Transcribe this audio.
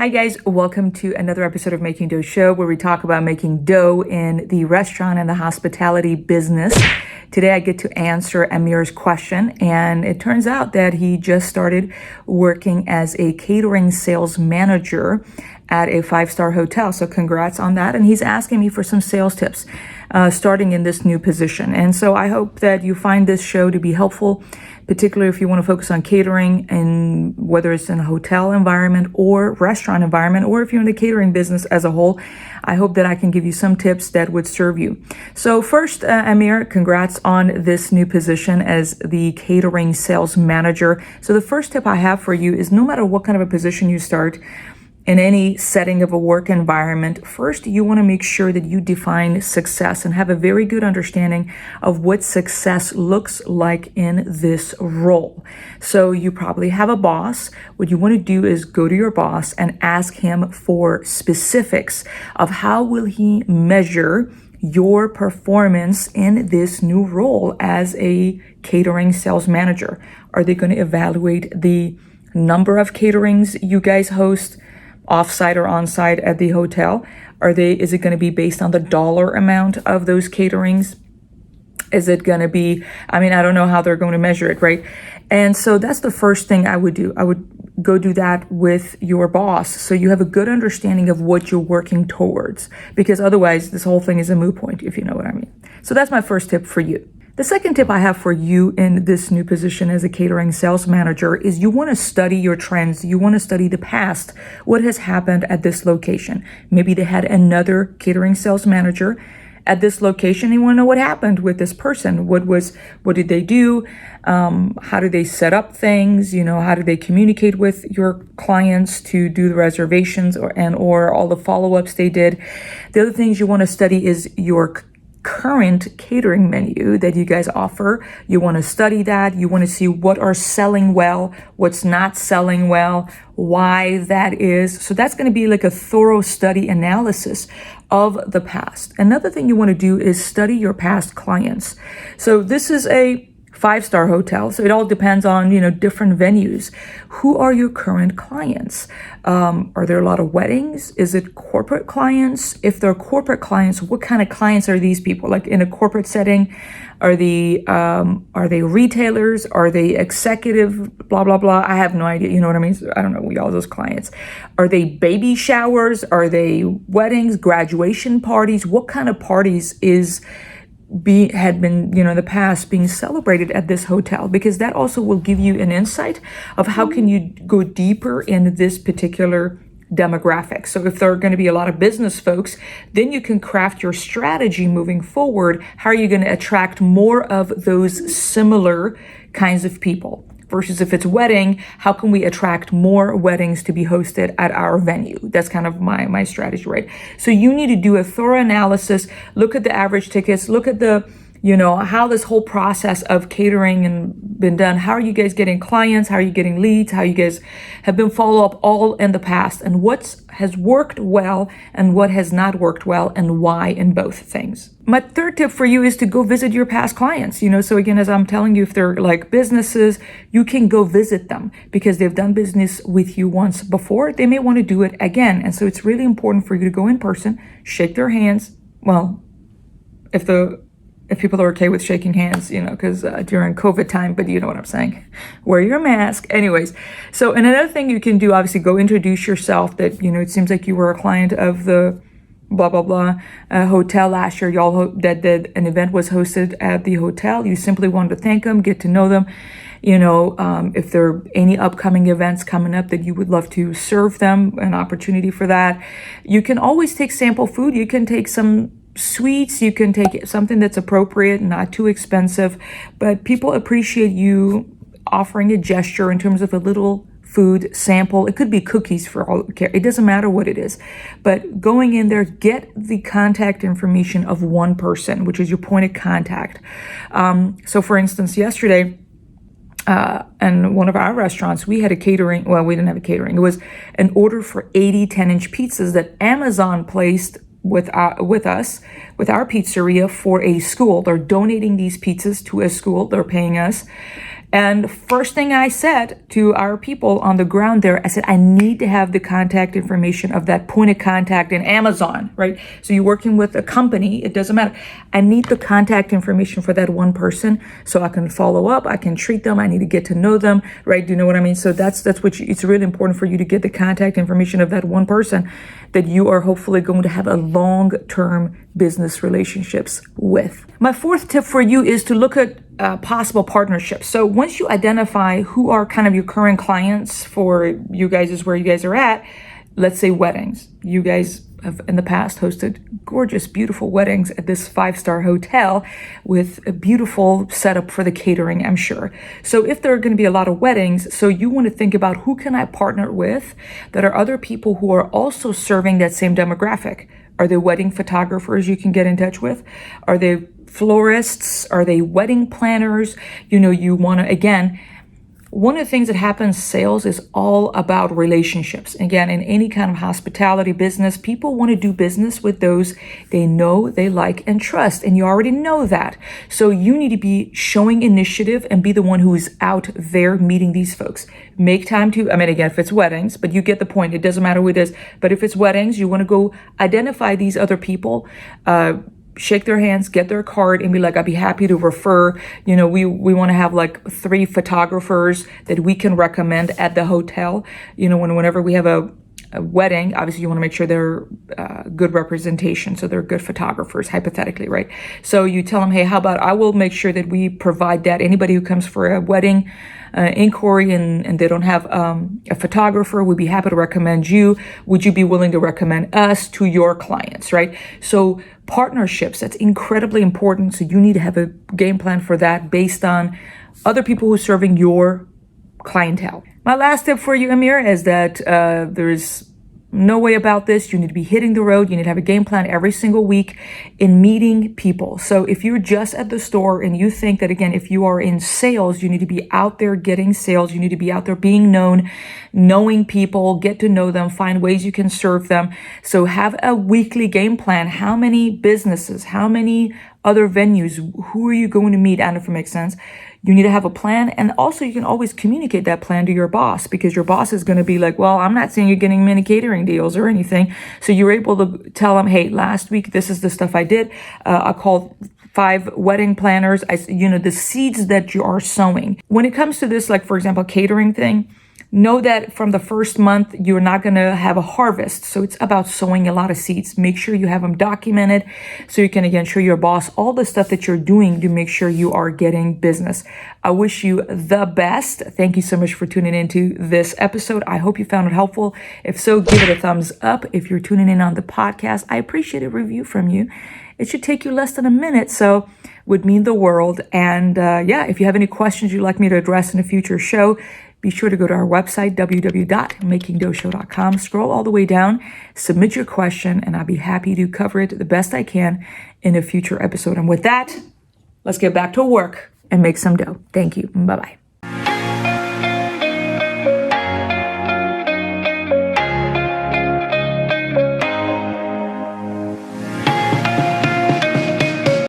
Hi guys, welcome to another episode of Making Dough Show, where we talk about making dough in the restaurant and the hospitality business. Today I get to answer Amir's question, and it turns out that he just started working as a catering sales manager at a 5-star hotel. So congrats on that. And he's asking me for some sales tips starting in this new position. And so I hope that you find this show to be helpful, particularly if you want to focus on catering, and whether it's in a hotel environment or restaurant environment, or if you're in the catering business as a whole. I hope that I can give you some tips that would serve you. So first, Amir, congrats on this new position as the catering sales manager. So the first tip I have for you is, no matter what kind of a position you start in any setting of a work environment, first you want to make sure that you define success and have a very good understanding of what success looks like in this role. So you probably have a boss. What you want to do is go to your boss and ask him for specifics of how will he measure your performance in this new role as a catering sales manager. Are they going to evaluate the number of caterings you guys host, offsite or onsite at the hotel? Is it going to be based on the dollar amount of those caterings? Is it going to be, I don't know how they're going to measure it, right? And so that's the first thing I would do. I would go do that with your boss, so you have a good understanding of what you're working towards, because otherwise this whole thing is a moot point, if you know what I mean. So that's my first tip for you. The second tip I have for you in this new position as a catering sales manager is, you want to study your trends. You want to study the past, what has happened at this location. Maybe they had another catering sales manager at this location. You want to know what happened with this person. What did they do? How do they set up things? How do they communicate with your clients to do the reservations or all the follow-ups they did? The other things you want to study is your current catering menu that you guys offer. You want to study that. You want to see what are selling well, what's not selling well, why that is. So that's going to be like a thorough study analysis of the past. Another thing you want to do is study your past clients. So this is a 5-star hotel, so it all depends on, different venues. Who are your current clients? Are there a lot of weddings? Is it corporate clients? If they're corporate clients, what kind of clients are these people? Like in a corporate setting, are they retailers? Are they executive? Blah blah blah. I have no idea. You know what I mean? So I don't know all those clients. Are they baby showers? Are they weddings? Graduation parties? What kind of parties had been, in the past being celebrated at this hotel? Because that also will give you an insight of how can you go deeper in this particular demographic. So if there are going to be a lot of business folks, then you can craft your strategy moving forward. How are you going to attract more of those similar kinds of people? Versus if it's wedding, how can we attract more weddings to be hosted at our venue? That's kind of my strategy, right? So you need to do a thorough analysis, look at the average tickets, look at the, how this whole process of catering and been done. How are you guys getting clients? How are you getting leads? How you guys have been follow up all in the past, and what has worked well and what has not worked well, and why in both things. My third tip for you is to go visit your past clients. So again, as I'm telling you, if they're like businesses, you can go visit them because they've done business with you once before. They may want to do it again. And so it's really important for you to go in person, shake their hands. Well, if people are okay with shaking hands, because during COVID time, but you know what I'm saying. Wear your mask. Anyways, so and another thing you can do, obviously, go introduce yourself that, it seems like you were a client of the blah, blah, blah hotel last year. An event was hosted at the hotel. You simply wanted to thank them, get to know them. If there are any upcoming events coming up that you would love to serve them, an opportunity for that. You can always take sample food. You can take some sweets, you can take something that's appropriate, not too expensive, but people appreciate you offering a gesture in terms of a little food sample. It could be cookies for all care. It doesn't matter what it is, but going in there, get the contact information of one person, which is your point of contact. So for instance, yesterday, and one of our restaurants, we had a catering. Well, we didn't have a catering. It was an order for 80 10-inch pizzas that Amazon placed with our pizzeria for a school. They're donating these pizzas to a school. They're paying us. And first thing I said to our people on the ground there, I said, I need to have the contact information of that point of contact in Amazon, right? So you're working with a company, it doesn't matter. I need the contact information for that one person so I can follow up, I can treat them, I need to get to know them, right? Do you know what I mean? So that's what it's really important for you to get the contact information of that one person that you are hopefully going to have a long-term business relationships with. My fourth tip for you is to look at possible partnerships. So once you identify who are kind of your current clients for you guys is where you guys are at, let's say weddings. You guys have in the past hosted gorgeous, beautiful weddings at this 5-star hotel with a beautiful setup for the catering, I'm sure. So if there are going to be a lot of weddings, so you want to think about who can I partner with that are other people who are also serving that same demographic. Are they wedding photographers you can get in touch with? Are they florists? Are they wedding planners? You want to, again, one of the things that happens, sales is all about relationships. Again, in any kind of hospitality business, people want to do business with those they know, they like, and trust. And you already know that. So you need to be showing initiative and be the one who is out there meeting these folks. Make time to, again, if it's weddings, but you get the point. It doesn't matter who it is. But if it's weddings, you want to go identify these other people, shake their hands, get their card, and be like, I'd be happy to refer. We want to have like 3 photographers that we can recommend at the hotel. Whenever we have a wedding, obviously you want to make sure they're good representation, so they're good photographers, hypothetically, right? So you tell them, hey, how about I will make sure that we provide that. Anybody who comes for a wedding inquiry and they don't have a photographer, we'd be happy to recommend you. Would you be willing to recommend us to your clients, right? So partnerships, that's incredibly important. So you need to have a game plan for that based on other people who are serving your clientele. My last tip for you, Amir, is that there's no way about this. You need to be hitting the road. You need to have a game plan every single week in meeting people. So if you're just at the store and you think that, again, if you are in sales, you need to be out there getting sales. You need to be out there being known, knowing people, get to know them, find ways you can serve them. So have a weekly game plan. How many businesses, how many other venues, who are you going to meet? I don't know if it makes sense. You need to have a plan. And also you can always communicate that plan to your boss, because your boss is going to be like, well, I'm not seeing you getting many catering deals or anything. So you're able to tell them, hey, last week, this is the stuff I did. I called 5 wedding planners. The seeds that you are sowing. When it comes to this, like, for example, catering thing, know that from the first month, you're not going to have a harvest. So it's about sowing a lot of seeds. Make sure you have them documented so you can, again, show your boss all the stuff that you're doing to make sure you are getting business. I wish you the best. Thank you so much for tuning into this episode. I hope you found it helpful. If so, give it a thumbs up. If you're tuning in on the podcast, I appreciate a review from you. It should take you less than a minute, so would mean the world. And if you have any questions you'd like me to address in a future show, be sure to go to our website, www.makingdoughshow.com. Scroll all the way down, submit your question, and I'll be happy to cover it the best I can in a future episode. And with that, let's get back to work and make some dough. Thank you. Bye-bye.